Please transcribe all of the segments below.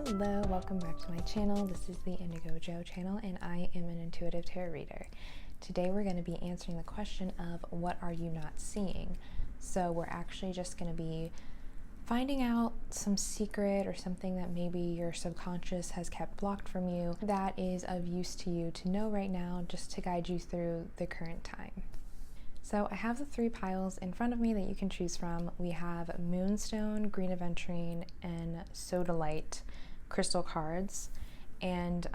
Hello, welcome back to my channel. This is the Indigo Jo channel and I am an intuitive tarot reader. Today we're going to be answering the question of what are you not seeing? So we're actually just going to be finding out some secret or something that maybe your subconscious has kept blocked from you that is of use to you to know right now, just to guide you through the current time. So I have the 3 piles in front of me that you can choose from. We have Moonstone, Green Aventurine, and Sodalite crystal cards, and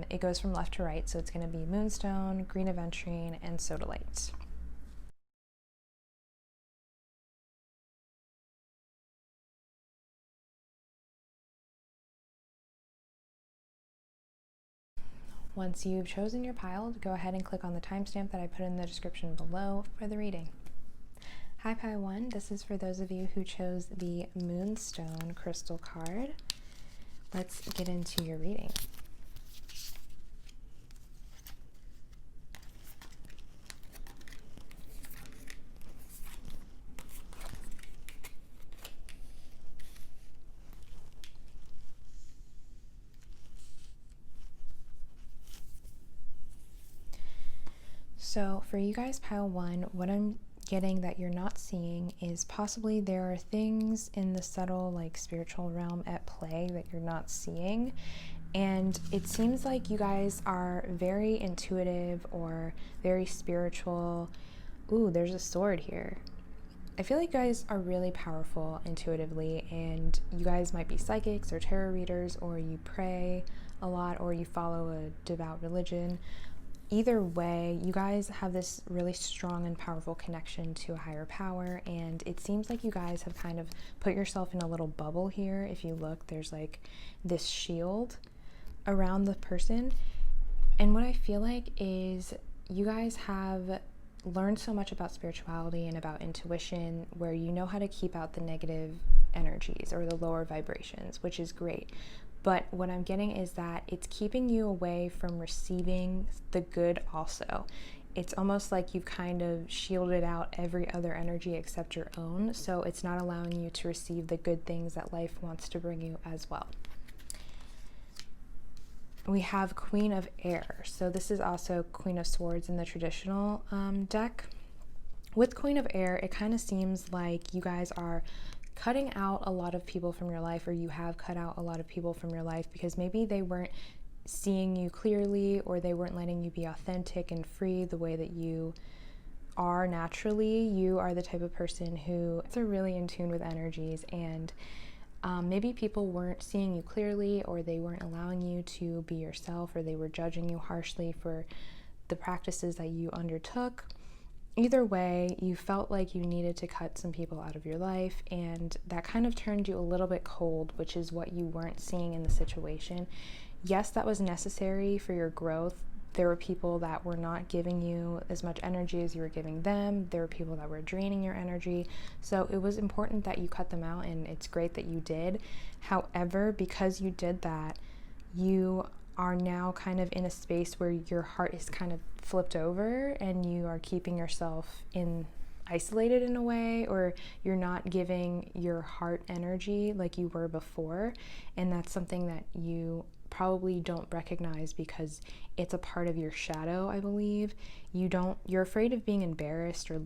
it goes from left to right, so it's going to be Moonstone, Green Aventurine, and Sodalite. Once you've chosen your pile, go ahead and click on the timestamp that I put in the description below for the reading. Hi Pile 1, this is for those of you who chose the Moonstone crystal card. Let's get into your reading. So for you guys, Pile 1, what I'm getting that you're not seeing is possibly there are things in the subtle, like spiritual realm at play that you're not seeing. And it seems like you guys are very intuitive or very spiritual. Ooh, there's a sword here. I feel like you guys are really powerful intuitively, and you guys might be psychics or tarot readers, or you pray a lot, or you follow a devout religion. Either way, you guys have this really strong and powerful connection to a higher power, and it seems like you guys have kind of put yourself in a little bubble here. If you look, there's like this shield around the person, and what I feel like is you guys have learned so much about spirituality and about intuition where you know how to keep out the negative energies or the lower vibrations, which is great. But what I'm getting is that it's keeping you away from receiving the good also. It's almost like you've kind of shielded out every other energy except your own, so it's not allowing you to receive the good things that life wants to bring you as well. We have Queen of Air. So this is also Queen of Swords in the traditional deck. With Queen of Air, it kind of seems like you guys are cutting out a lot of people from your life, or you have cut out a lot of people from your life because maybe they weren't seeing you clearly, or they weren't letting you be authentic and free the way that you are naturally. You are the type of person who is really in tune with energies, and maybe people weren't seeing you clearly, or they weren't allowing you to be yourself, or they were judging you harshly for the practices that you undertook. Either way, you felt like you needed to cut some people out of your life, and that kind of turned you a little bit cold, which is what you weren't seeing in the situation. Yes, that was necessary for your growth. There were people that were not giving you as much energy as you were giving them. There were people that were draining your energy. So it was important that you cut them out, and it's great that you did. However, because you did that, you are now kind of in a space where your heart is kind of flipped over, and you are keeping yourself isolated in a way, or you're not giving your heart energy like you were before. And that's something that you probably don't recognize because it's a part of your shadow, I believe. You're afraid of being embarrassed or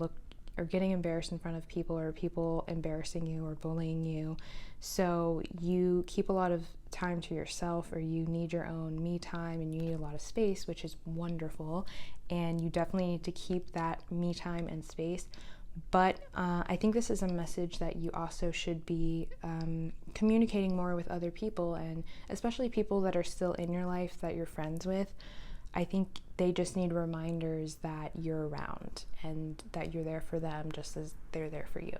getting embarrassed in front of people, or people embarrassing you or bullying you. So you keep a lot of time to yourself, or you need your own me time, and you need a lot of space, which is wonderful. And you definitely need to keep that me time and space. But I think this is a message that you also should be communicating more with other people, and especially people that are still in your life that you're friends with. I think they just need reminders that you're around and that you're there for them just as they're there for you.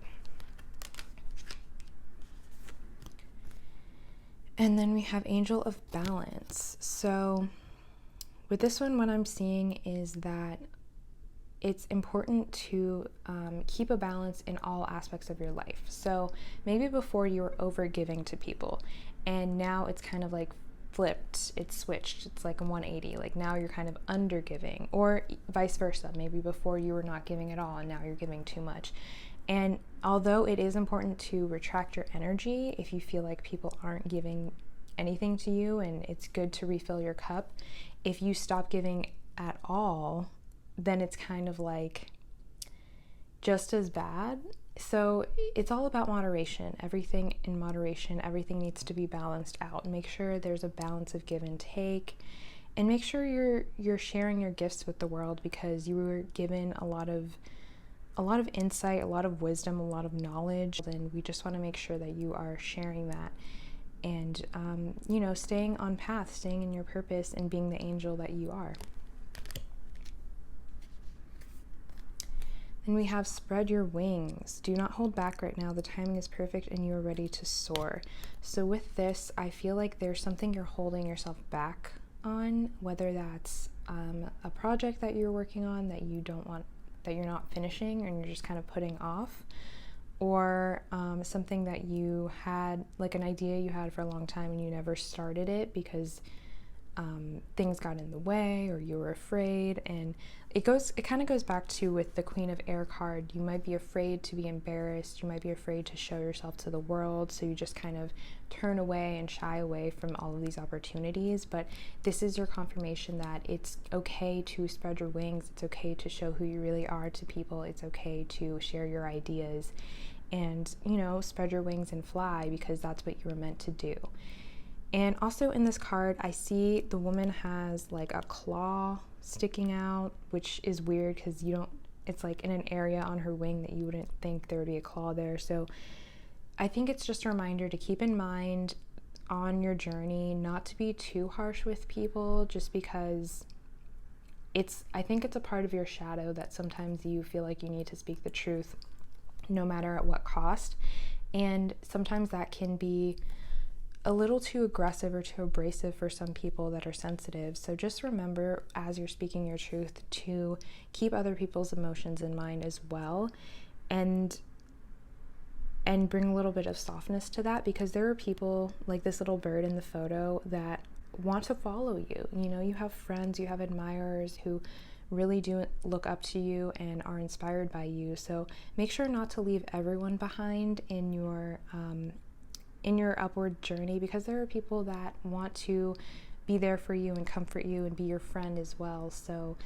And then we have Angel of Balance. So with this one, what I'm seeing is that it's important to keep a balance in all aspects of your life. So maybe before you were over giving to people, and now it's kind of like flipped, it's switched, it's like a 180, like now you're kind of under giving, or vice versa. Maybe before you were not giving at all, and now you're giving too much. And although it is important to retract your energy if you feel like people aren't giving anything to you, and it's good to refill your cup. If you stop giving at all, then it's kind of like just as bad. So it's all about moderation. Everything in moderation. Everything needs to be balanced out. Make sure there's a balance of give and take, and make sure you're sharing your gifts with the world, because you were given a lot of insight, a lot of wisdom, a lot of knowledge, and we just want to make sure that you are sharing that, and staying on path, staying in your purpose, and being the angel that you are. And we have spread your wings. Do not hold back right now. The timing is perfect and you are ready to soar. So with this, I feel like there's something you're holding yourself back on, whether that's a project that you're working on that you're not finishing and you're just kind of putting off, or something that you had, like an idea you had for a long time and you never started it because things got in the way or you were afraid. And it kind of goes back to with the Queen of Air card. You might be afraid to be embarrassed. You might be afraid to show yourself to the world. So you just kind of turn away and shy away from all of these opportunities. But this is your confirmation that it's okay to spread your wings. It's okay to show who you really are to people. It's okay to share your ideas and, spread your wings and fly, because that's what you were meant to do. And also in this card, I see the woman has like a claw sticking out, which is weird because it's like in an area on her wing that you wouldn't think there would be a claw there. So I think it's just a reminder to keep in mind on your journey not to be too harsh with people, just because I think it's a part of your shadow that sometimes you feel like you need to speak the truth no matter at what cost. And sometimes that can be a little too aggressive or too abrasive for some people that are sensitive. So just remember, as you're speaking your truth, to keep other people's emotions in mind as well, and bring a little bit of softness to that, because there are people like this little bird in the photo that want to follow you. You have friends, you have admirers who really do look up to you and are inspired by you. So make sure not to leave everyone behind in your upward journey, because there are people that want to be there for you and comfort you and be your friend as well. So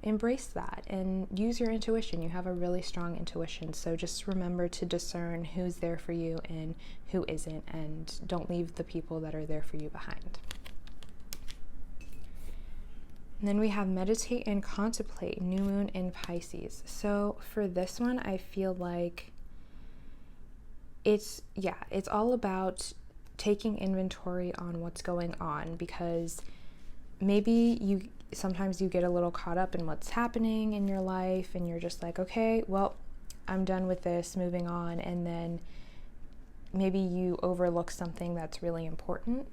embrace that and use your intuition. You have a really strong intuition, so just remember to discern who's there for you and who isn't, and don't leave the people that are there for you behind. And then we have meditate and contemplate, new moon in Pisces. So for this one, I feel like it's all about taking inventory on what's going on, because maybe sometimes you get a little caught up in what's happening in your life and you're just like, okay, well, I'm done with this, moving on. And then maybe you overlook something that's really important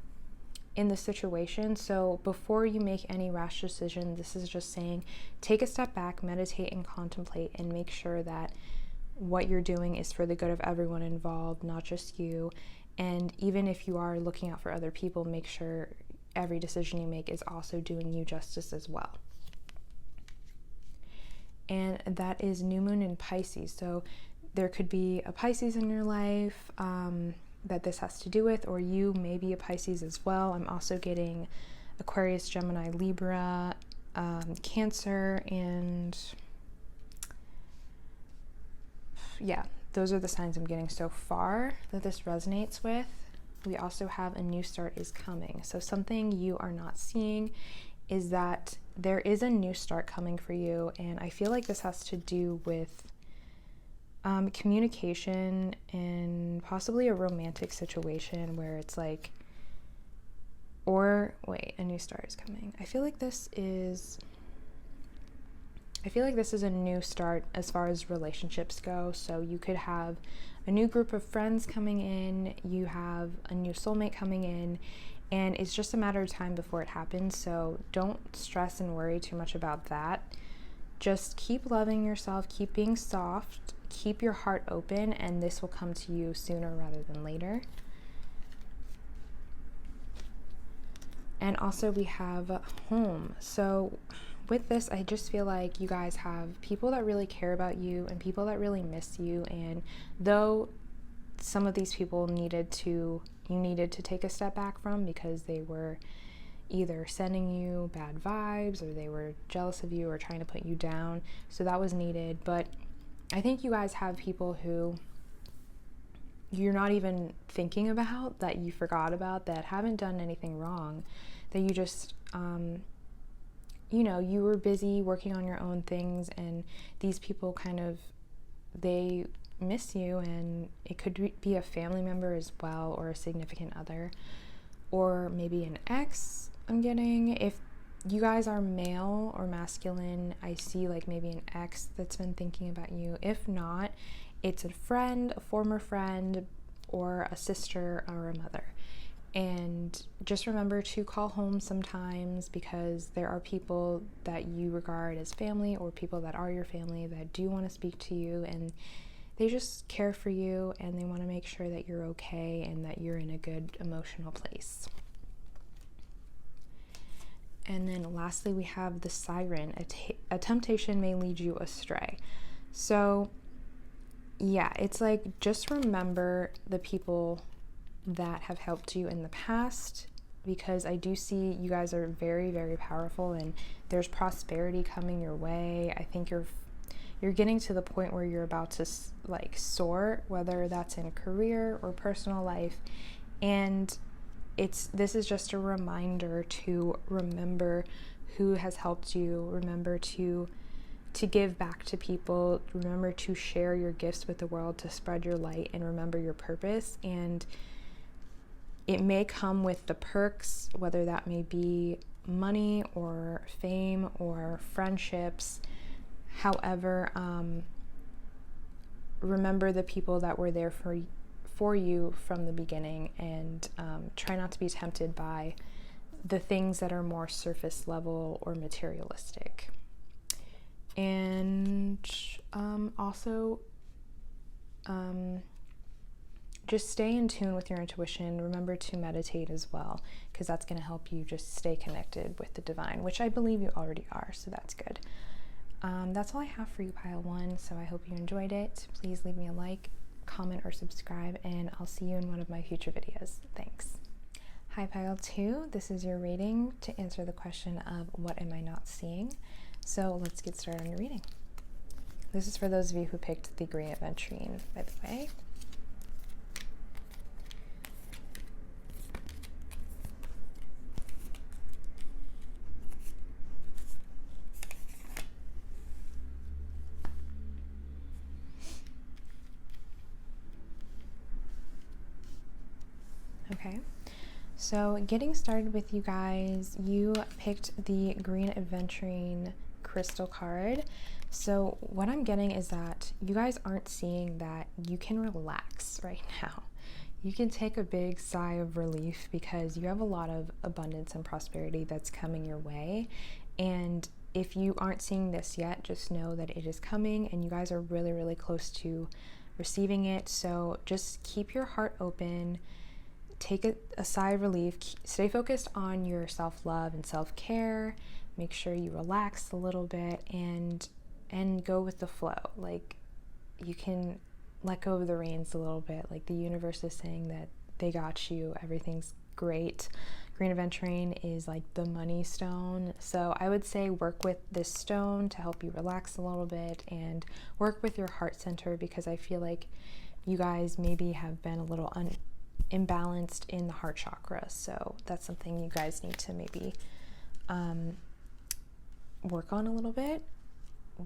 in the situation. So before you make any rash decision, this is just saying, take a step back, meditate and contemplate, and make sure that what you're doing is for the good of everyone involved, not just you. And even if you are looking out for other people, make sure every decision you make is also doing you justice as well. And that is new moon in Pisces. So there could be a Pisces in your life that this has to do with, or you may be a Pisces as well. I'm also getting Aquarius, Gemini, Libra, Cancer, and those are the signs I'm getting so far that this resonates with. We also have a new start is coming. So something you are not seeing is that there is a new start coming for you, and I feel like this has to do with communication and possibly a romantic situation where it's like, a new start is coming. I feel like this is a new start as far as relationships go. So you could have a new group of friends coming in, you have a new soulmate coming in, and it's just a matter of time before it happens. So don't stress and worry too much about that. Just keep loving yourself, keep being soft, keep your heart open, and this will come to you sooner rather than later. And also we have home. So with this, I just feel like you guys have people that really care about you and people that really miss you. And though some of these people needed to, you needed to take a step back from because they were either sending you bad vibes or they were jealous of you or trying to put you down. So that was needed. But I think you guys have people who you're not even thinking about, that you forgot about, that haven't done anything wrong, that you just, you were busy working on your own things, and these people kind of, they miss you, and it could be a family member as well, or a significant other, or maybe an ex. I'm getting, if you guys are male or masculine, I see like maybe an ex that's been thinking about you. If not, it's a friend, a former friend, or a sister or a mother. And just remember to call home sometimes, because there are people that you regard as family, or people that are your family, that do want to speak to you, and they just care for you, and they want to make sure that you're okay and that you're in a good emotional place. And then lastly, we have the siren. A temptation may lead you astray. So yeah, it's like, just remember the people that have helped you in the past, because I do see you guys are very, very powerful, and there's prosperity coming your way. I think you're getting to the point where you're about to like soar, whether that's in career or personal life. And this is just a reminder to remember who has helped you, remember to give back to people, remember to share your gifts with the world, to spread your light, and remember your purpose. And it may come with the perks, whether that may be money or fame or friendships. However, remember the people that were there for you from the beginning, and try not to be tempted by the things that are more surface level or materialistic. And also just stay in tune with your intuition. Remember to meditate as well, because that's going to help you just stay connected with the divine, which I believe you already are, so that's good. That's all I have for you, Pile 1, so I hope you enjoyed it. Please leave me a like, comment, or subscribe, and I'll see you in one of my future videos. Thanks. Hi, Pile 2. This is your reading to answer the question of what am I not seeing? So let's get started on your reading. This is for those of you who picked the green aventurine, by the way. Okay, so getting started with you guys, you picked the green aventurine crystal card. So what I'm getting is that you guys aren't seeing that you can relax right now. You can take a big sigh of relief, because you have a lot of abundance and prosperity that's coming your way. And if you aren't seeing this yet, just know that it is coming, and you guys are really, really close to receiving it. So just keep your heart open. Take a sigh of relief, stay focused on your self-love and self-care, make sure you relax a little bit, and go with the flow. Like, you can let go of the reins a little bit. Like, the universe is saying that they got you, everything's great. Green aventurine is like the money stone, so I would say work with this stone to help you relax a little bit, and work with your heart center, because I feel like you guys maybe have been a little imbalanced in the heart chakra, so that's something you guys need to maybe work on a little bit.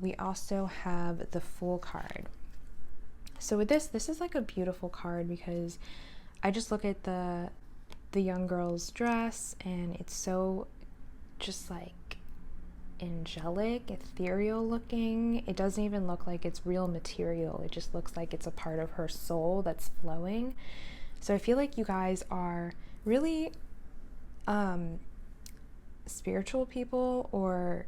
We also have the Fool card. So with this is like a beautiful card, because I just look at the young girl's dress, and it's so just like angelic, ethereal looking. It doesn't even look like it's real material. It just looks like it's a part of her soul that's flowing. So I feel like you guys are really spiritual people, or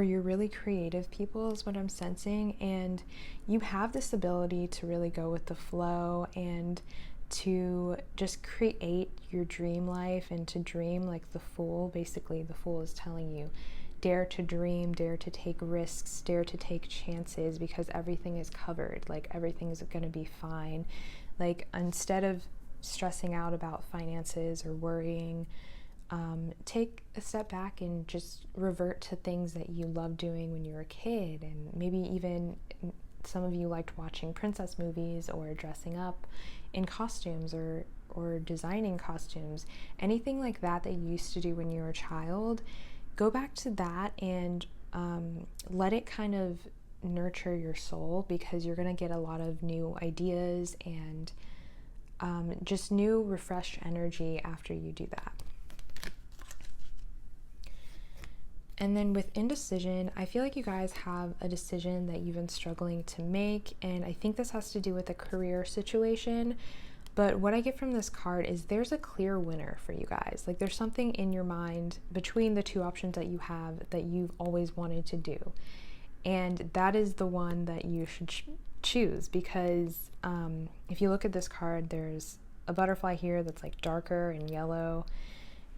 you're really creative people is what I'm sensing, and you have this ability to really go with the flow and to just create your dream life, and to dream like the Fool. Basically, the Fool is telling you, dare to dream, dare to take risks, dare to take chances, because everything is covered. Like, everything is going to be fine. Like, instead of stressing out about finances or worrying, take a step back and just revert to things that you loved doing when you were a kid. And maybe even some of you liked watching princess movies or dressing up in costumes or designing costumes. Anything like that that you used to do when you were a child, go back to that and let it kind of nurture your soul, because you're going to get a lot of new ideas and just new refreshed energy after you do that. And then with indecision, I feel like you guys have a decision that you've been struggling to make, and I think this has to do with a career situation. But what I get from this card is there's a clear winner for you guys. Like, there's something in your mind between the two options that you have that you've always wanted to do. And that is the one that you should choose, because if you look at this card, there's a butterfly here that's like darker and yellow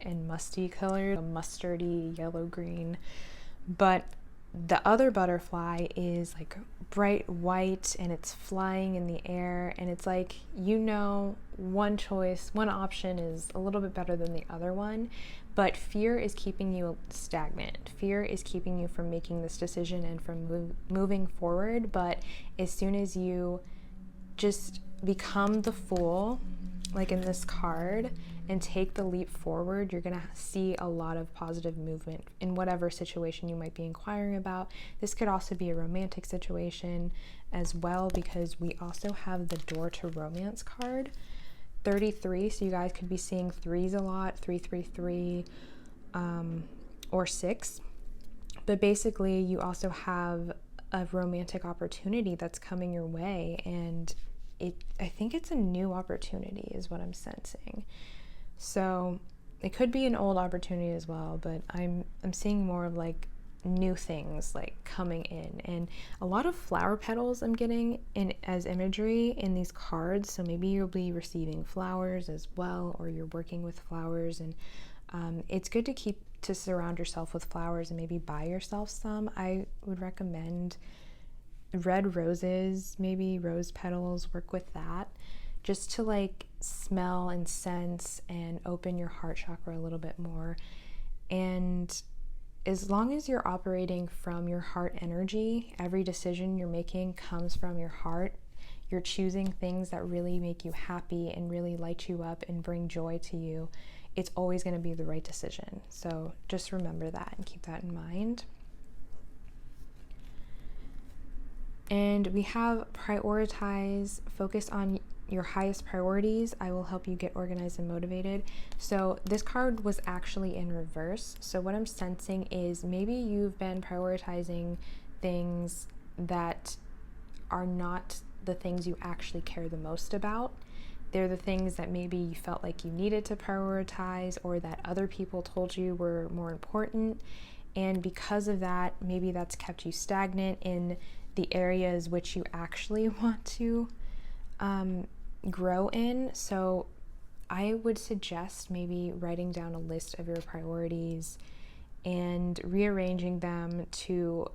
and musty colored, a mustardy yellow green, but the other butterfly is like bright white and it's flying in the air, and it's like, you know, one option is a little bit better than the other one, but fear is keeping you stagnant. Fear is keeping you from making this decision and from moving forward. But as soon as you just become the fool, like in this card, and take the leap forward, you're gonna see a lot of positive movement in whatever situation you might be inquiring about. This could also be a romantic situation as well, because we also have the door to romance card, 33, so you guys could be seeing threes a lot, 333, or 6. But basically, you also have a romantic opportunity that's coming your way, and I think it's a new opportunity is what I'm sensing. So it could be an old opportunity as well, but I'm seeing more of like new things like coming in, and a lot of flower petals I'm getting in as imagery in these cards. So maybe you'll be receiving flowers as well, or you're working with flowers, and it's good to surround yourself with flowers and maybe buy yourself some. I would recommend red roses, maybe rose petals, work with that, just to like smell and sense and open your heart chakra a little bit more. And as long as you're operating from your heart energy, every decision you're making comes from your heart. You're choosing things that really make you happy and really light you up and bring joy to you. It's always going to be the right decision. So just remember that and keep that in mind. And we have prioritize, focus on your highest priorities. I will help you get organized and motivated. So this card was actually in reverse. So what I'm sensing is maybe you've been prioritizing things that are not the things you actually care the most about. They're the things that maybe you felt like you needed to prioritize, or that other people told you were more important. And because of that, maybe that's kept you stagnant in the areas which you actually want to grow in. So I would suggest maybe writing down a list of your priorities and rearranging them to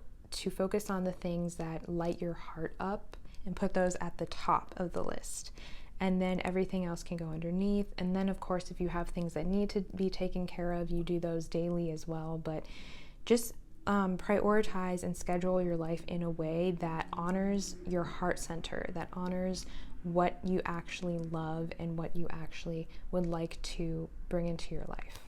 focus on the things that light your heart up, and put those at the top of the list. And then everything else can go underneath. And then of course, if you have things that need to be taken care of, you do those daily as well. But just prioritize and schedule your life in a way that honors your heart center, that honors what you actually love and what you actually would like to bring into your life.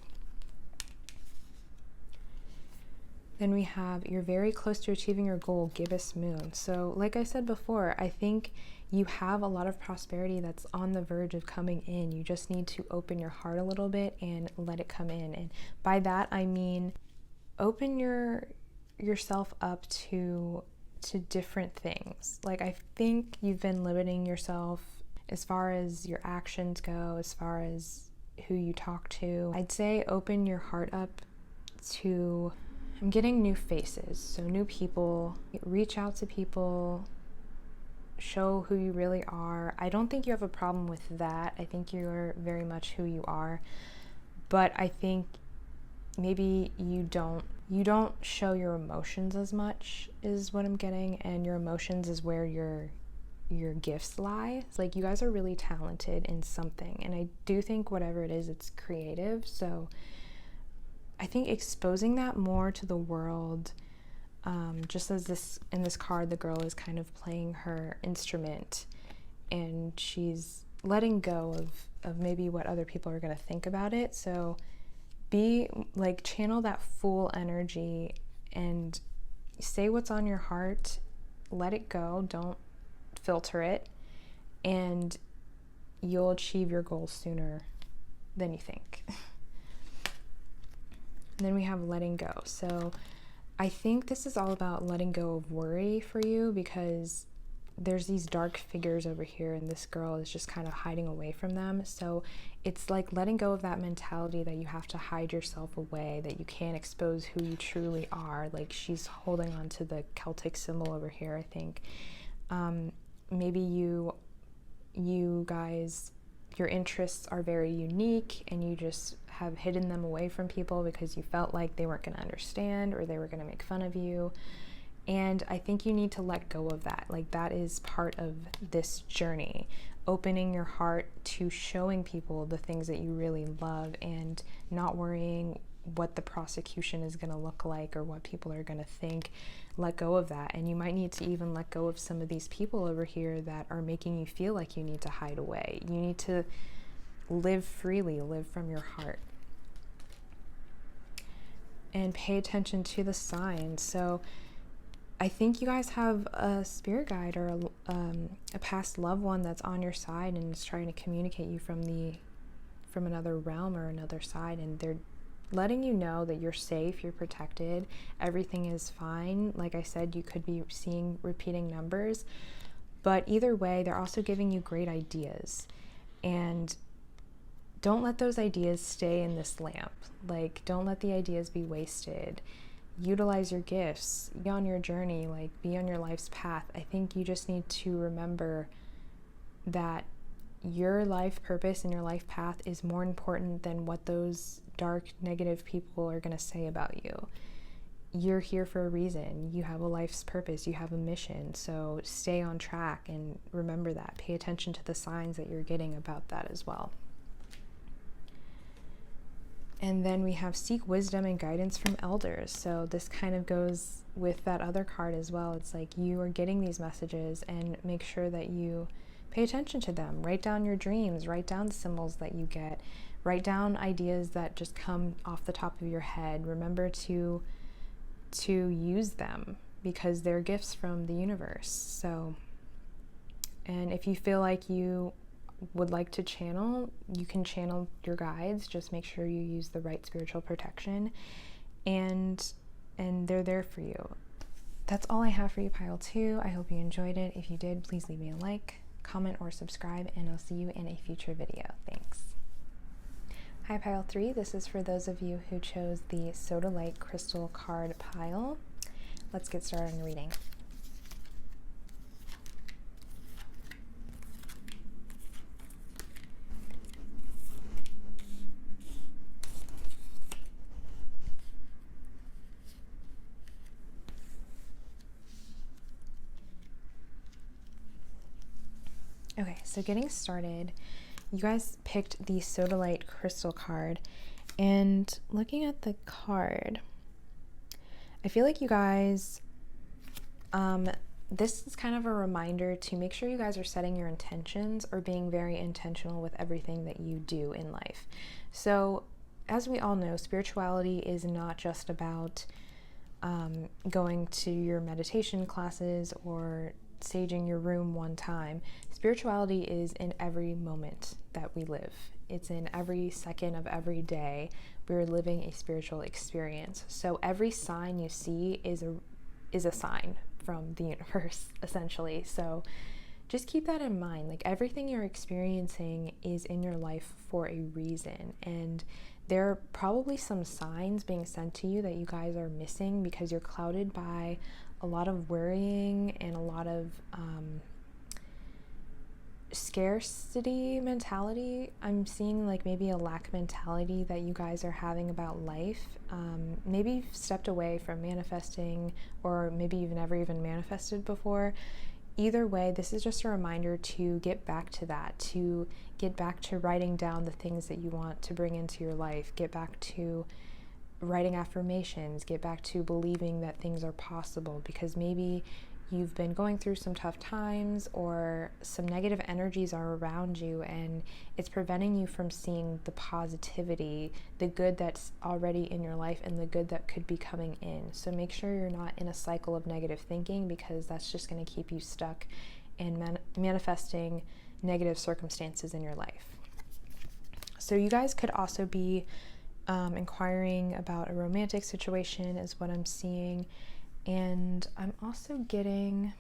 Then we have, you're very close to achieving your goal, gibbous moon. So like I said before, I think you have a lot of prosperity that's on the verge of coming in. You just need to open your heart a little bit and let it come in. And by that, I mean, open yourself up to different things. Like, I think you've been limiting yourself as far as your actions go, as far as who you talk to. I'd say open your heart up to, I'm getting new faces, so new people. Reach out to people, show who you really are. I don't think you have a problem with that. I think you're very much who you are, but I think maybe you don't show your emotions as much is what I'm getting, and your emotions is where your your gifts lie. It's like you guys are really talented in something, and I do think whatever it is, it's creative. So I think exposing that more to the world, just as this in this card, the girl is kind of playing her instrument and she's letting go of maybe what other people are going to think about it. So be like, channel that full energy and say what's on your heart, let it go, don't filter it, and you'll achieve your goals sooner than you think. And then we have letting go. So I think this is all about letting go of worry for you, because there's these dark figures over here and this girl is just kind of hiding away from them. So it's like letting go of that mentality that you have to hide yourself away, that you can't expose who you truly are. Like, she's holding on to the Celtic symbol over here, I think. Maybe you guys, your interests are very unique and you just have hidden them away from people because you felt like they weren't going to understand or they were going to make fun of you. And I think you need to let go of that. Like, that is part of this journey, opening your heart to showing people the things that you really love and not worrying what the prosecution is going to look like or what people are going to think. Let go of that. And you might need to even let go of some of these people over here that are making you feel like you need to hide away. You need to live freely, live from your heart. And pay attention to the signs. So I think you guys have a spirit guide or a past loved one that's on your side and is trying to communicate you from another realm or another side, and they're letting you know that you're safe, you're protected, everything is fine. Like I said, you could be seeing repeating numbers, but either way, they're also giving you great ideas. And don't let those ideas stay in this lamp. Like, don't let the ideas be wasted. Utilize your gifts, be on your journey, like be on your life's path. I think you just need to remember that your life purpose and your life path is more important than what those dark, negative people are going to say about you. You're here for a reason. You have a life's purpose. You have a mission. So stay on track and remember that. Pay attention to the signs that you're getting about that as well. And then we have seek wisdom and guidance from elders. So this kind of goes with that other card as well. It's like you are getting these messages, and make sure that you pay attention to them. Write down your dreams, write down the symbols that you get, write down ideas that just come off the top of your head. Remember to use them because they're gifts from the universe. So, and if you feel like you would like to channel, you can channel your guides. Just make sure you use the right spiritual protection, and they're there for you. That's all I have for you, pile 2. I hope you enjoyed it. If you did, please leave me a like, comment, or subscribe, and I'll see you in a future video. Thanks. Hi, pile 3. This is for those of you who chose the Sodalite crystal card pile. Let's get started on reading. Okay, so getting started, you guys picked the Sodalite crystal card, and looking at the card, I feel like you guys, this is kind of a reminder to make sure you guys are setting your intentions or being very intentional with everything that you do in life. So as we all know, spirituality is not just about going to your meditation classes or saging your room one time. Spirituality is in every moment that we live. It's in every second of every day. We're living a spiritual experience. So every sign you see is a sign from the universe, essentially. So just keep that in mind. Like, everything you're experiencing is in your life for a reason, and there are probably some signs being sent to you that you guys are missing because you're clouded by a lot of worrying and a lot of scarcity mentality. I'm seeing like maybe a lack mentality that you guys are having about life. Maybe you've stepped away from manifesting, or maybe you've never even manifested before. either way, this is just a reminder to get back to that, to get back to writing down the things that you want to bring into your life, get back to writing affirmations, get back to believing that things are possible, because maybe you've been going through some tough times or some negative energies are around you and it's preventing you from seeing the positivity, the good that's already in your life and the good that could be coming in. So make sure you're not in a cycle of negative thinking, because that's just going to keep you stuck in manifesting negative circumstances in your life. So you guys could also be inquiring about a romantic situation is what I'm seeing. And I'm also getting,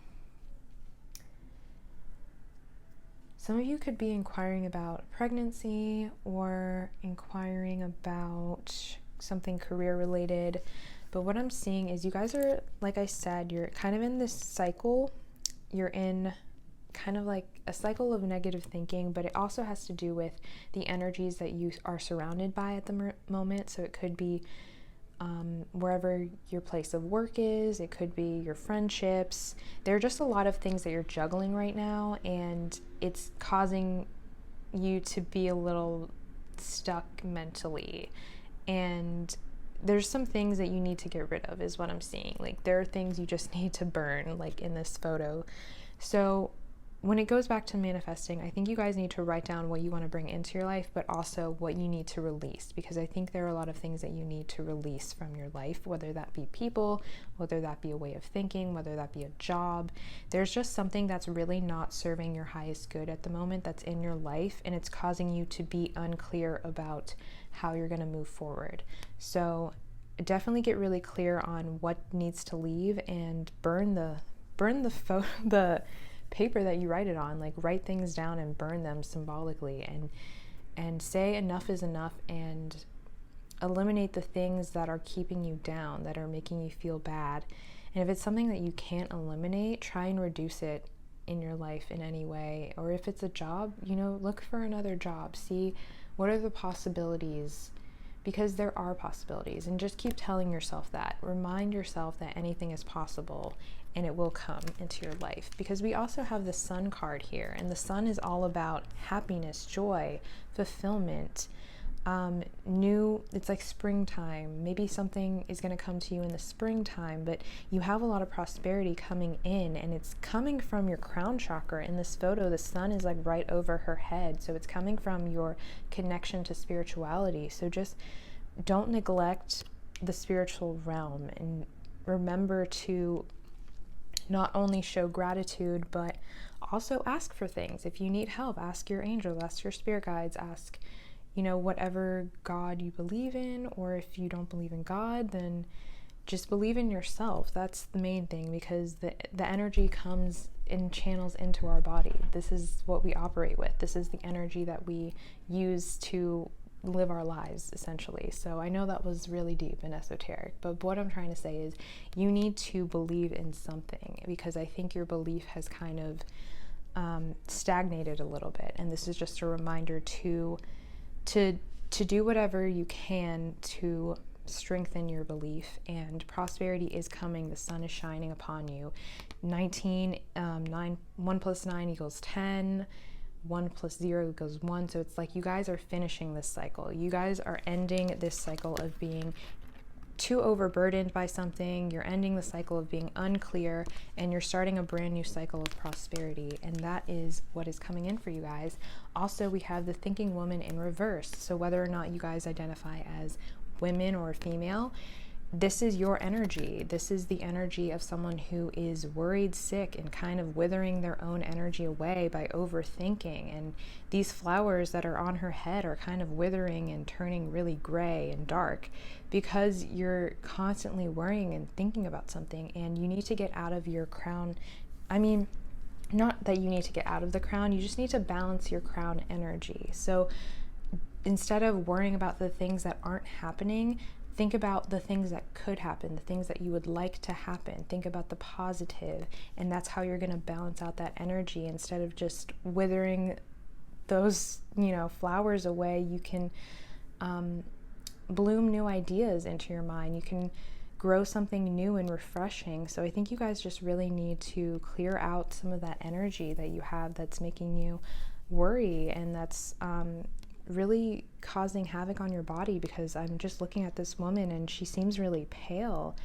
some of you could be inquiring about pregnancy or inquiring about something career related. But what I'm seeing is you guys are, like I said, you're kind of in this cycle. You're in kind of like a cycle of negative thinking, but it also has to do with the energies that you are surrounded by at the moment. So it could be wherever your place of work is, it could be your friendships. There are just a lot of things that you're juggling right now, and it's causing you to be a little stuck mentally. And there's some things that you need to get rid of is what I'm seeing. Like there are things you just need to burn, like in this photo. So when it goes back to manifesting, I think you guys need to write down what you want to bring into your life, but also what you need to release, because I think there are a lot of things that you need to release from your life, whether that be people, whether that be a way of thinking, whether that be a job. There's just something that's really not serving your highest good at the moment that's in your life, and it's causing you to be unclear about how you're going to move forward. So definitely get really clear on what needs to leave and burn the paper that you write it on. Like write things down and burn them symbolically, and say enough is enough, and eliminate the things that are keeping you down, that are making you feel bad. And if it's something that you can't eliminate, try and reduce it in your life in any way. Or if it's a job, look for another job, see what are the possibilities, because there are possibilities. And just keep telling yourself that. Remind yourself that anything is possible and it will come into your life. Because we also have the Sun card here, and the Sun is all about happiness, joy, fulfillment, it's like springtime. Maybe something is going to come to you in the springtime, but you have a lot of prosperity coming in, and it's coming from your crown chakra. In this photo, the sun is like right over her head, so it's coming from your connection to spirituality. So just don't neglect the spiritual realm, and remember to not only show gratitude, but also ask for things. If you need help, ask your angels, ask your spirit guides, ask whatever God you believe in. Or if you don't believe in God, then just believe in yourself. That's the main thing, because the energy comes and channels into our body. This is what we operate with. This is the energy that we use to live our lives, essentially. So I know that was really deep and esoteric, but what I'm trying to say is you need to believe in something, because I think your belief has kind of stagnated a little bit. And this is just a reminder to do whatever you can to strengthen your belief. And prosperity is coming. The sun is shining upon you. 1 plus 9 equals 10. 1 plus 0 equals 1. So it's like you guys are finishing this cycle. You guys are ending this cycle of being too overburdened by something. You're ending the cycle of being unclear, and you're starting a brand new cycle of prosperity. And that is what is coming in for you guys. Also, we have the thinking woman in reverse. So whether or not you guys identify as women or female, this is your energy. This is the energy of someone who is worried, sick, and kind of withering their own energy away by overthinking. And these flowers that are on her head are kind of withering and turning really gray and dark because you're constantly worrying and thinking about something, and you need to get out of your crown. I mean, not that you need to get out of the crown, you just need to balance your crown energy. So instead of worrying about the things that aren't happening, think about the things that could happen, the things that you would like to happen. Think about the positive, and that's how you're going to balance out that energy. Instead of just withering those, flowers away, you can bloom new ideas into your mind. You can grow something new and refreshing. So I think you guys just really need to clear out some of that energy that you have that's making you worry, and that's really causing havoc on your body, because I'm just looking at this woman and she seems really pale.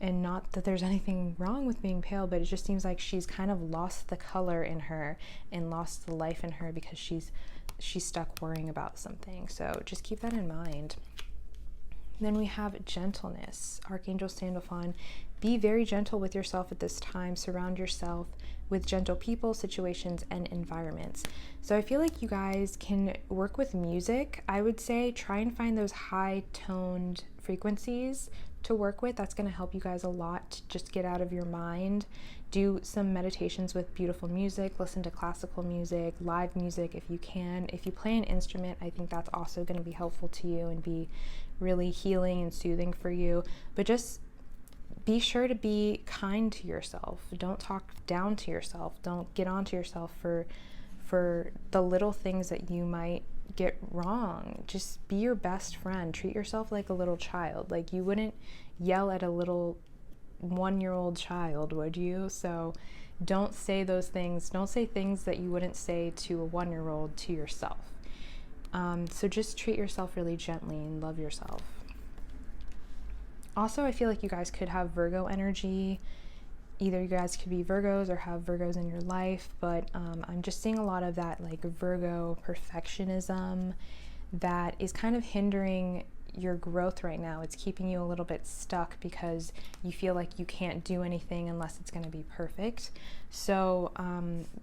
And not that there's anything wrong with being pale, but it just seems like she's kind of lost the color in her and lost the life in her because she's stuck worrying about something. So just keep that in mind. Then we have gentleness. Archangel Sandalphon, be very gentle with yourself at this time. Surround yourself with gentle people, situations, and environments. So I feel like you guys can work with music. I would say try and find those high-toned frequencies to work with. That's going to help you guys a lot to just get out of your mind. Do some meditations with beautiful music, listen to classical music, live music if you can. If you play an instrument, I think that's also going to be helpful to you and be really healing and soothing for you. But just be sure to be kind to yourself. Don't talk down to yourself. Don't get onto yourself for the little things that you might get wrong. Just be your best friend. Treat yourself like a little child. Like, you wouldn't yell at a little 1-year-old child, would you? So don't say those things. Don't say things that you wouldn't say to a 1-year-old to yourself. So just treat yourself really gently and love yourself. Also, I feel like you guys could have Virgo energy. Either you guys could be Virgos or have Virgos in your life, but I'm just seeing a lot of that like Virgo perfectionism that is kind of hindering your growth right now. It's keeping you a little bit stuck because you feel like you can't do anything unless it's going to be perfect. So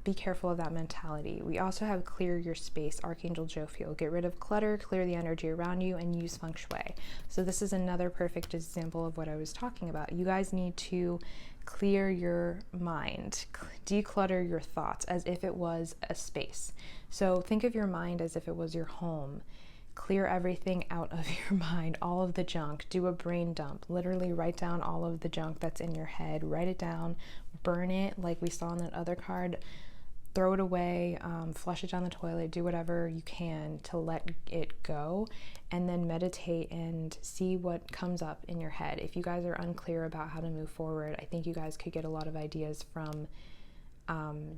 be careful of that mentality. We also have clear your space, Archangel Jophiel. Get rid of clutter, clear the energy around you, and use feng shui. So this is another perfect example of what I was talking about. You guys need to clear your mind, declutter your thoughts as if it was a space. So think of your mind as if it was your home. Clear everything out of your mind, all of the junk. Do a brain dump. Literally write down all of the junk that's in your head. Write it down, burn it like we saw on that other card. Throw it away, flush it down the toilet, do whatever you can to let it go, and then meditate and see what comes up in your head. If you guys are unclear about how to move forward, I think you guys could get a lot of ideas from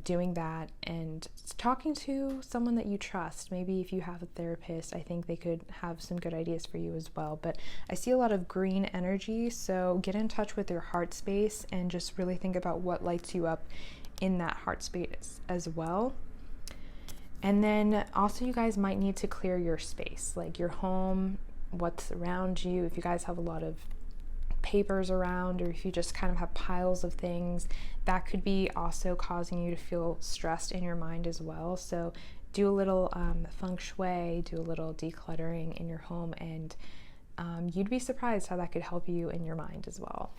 doing that and talking to someone that you trust. Maybe if you have a therapist, I think they could have some good ideas for you as well. But I see a lot of green energy, so get in touch with your heart space and just really think about what lights you up in that heart space as well. And then also you guys might need to clear your space, like your home, what's around you. If you guys have a lot of papers around, or if you just kind of have piles of things, that could be also causing you to feel stressed in your mind as well. So do a little feng shui, do a little decluttering in your home, and you'd be surprised how that could help you in your mind as well.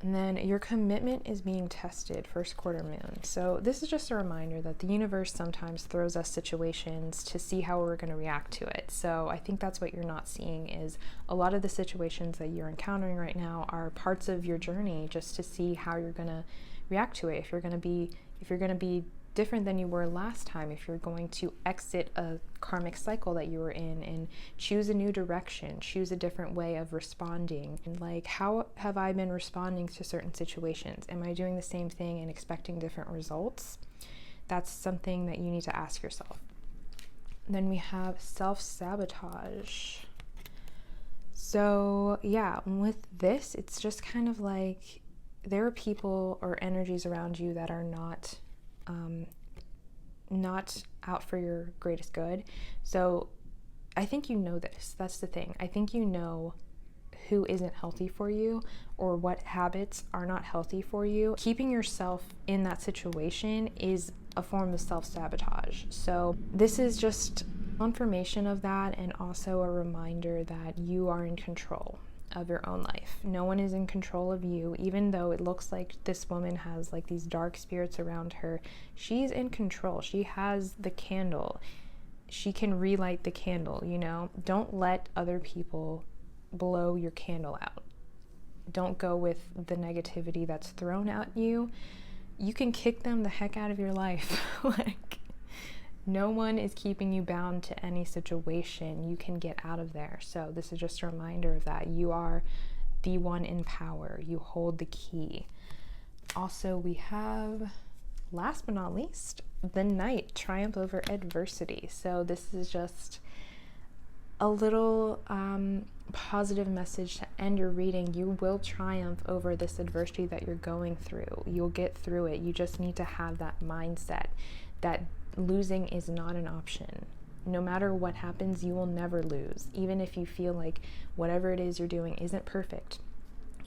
And then your commitment is being tested, first quarter moon. So this is just a reminder that the universe sometimes throws us situations to see how we're going to react to it. So I think that's what you're not seeing, is a lot of the situations that you're encountering right now are parts of your journey, just to see how you're going to react to it. If you're going to be different than you were last time, if you're going to exit a karmic cycle that you were in and choose a new direction, choose a different way of responding. And like, how have I been responding to certain situations? Am I doing the same thing and expecting different results? That's something that you need to ask yourself. Then we have self-sabotage. So yeah, with this, it's just kind of like there are people or energies around you that are not out for your greatest good. So I think you know this. That's the thing. I think you know who isn't healthy for you or what habits are not healthy for you. Keeping yourself in that situation is a form of self-sabotage. So this is just confirmation of that, and also a reminder that you are in control of your own life. No one is in control of you. Even though it looks like this woman has like these dark spirits around her, she's in control. She has the candle. She can relight the candle, you know? Don't let other people blow your candle out. Don't go with the negativity that's thrown at you. You can kick them the heck out of your life. Like, No one is keeping you bound to any situation. You can get out of there. So this is just a reminder of that. You are the one in power. You hold the key. Also, we have, last but not least, the Knight, triumph over adversity. So this is just a little positive message to end your reading. You will triumph over this adversity that you're going through. You'll get through it. You just need to have that mindset that losing is not an option. No matter what happens, you will never lose. Even if you feel like whatever it is you're doing isn't perfect,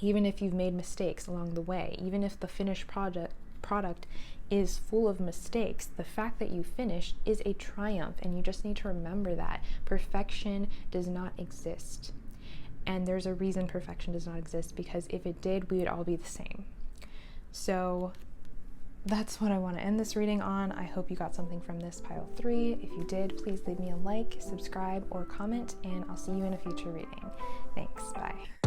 even if you've made mistakes along the way, even if the finished product is full of mistakes, the fact that you finished is a triumph, and you just need to remember that perfection does not exist. And there's a reason perfection does not exist, because if it did, we would all be the same. So that's what I want to end this reading on. I hope you got something from this pile 3. If you did, please leave me a like, subscribe, or comment, and I'll see you in a future reading. Thanks, bye.